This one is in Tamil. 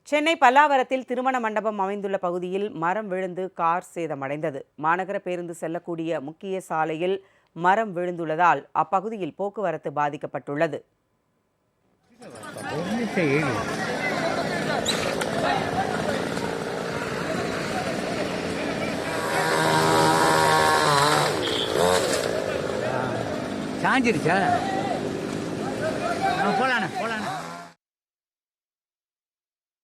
சென்னை பல்லாவரத்தில் திருமண மண்டபம் அமைந்துள்ள பகுதியில் மரம் விழுந்து கார் சேதமடைந்தது. மாநகர பேருந்து செல்லக்கூடிய முக்கிய சாலையில் மரம் விழுந்துள்ளதால் அப்பகுதியில் போக்குவரத்து பாதிக்கப்பட்டுள்ளது. சாஞ்சிருச்சா? போலாண்ணா போலாண்ணா.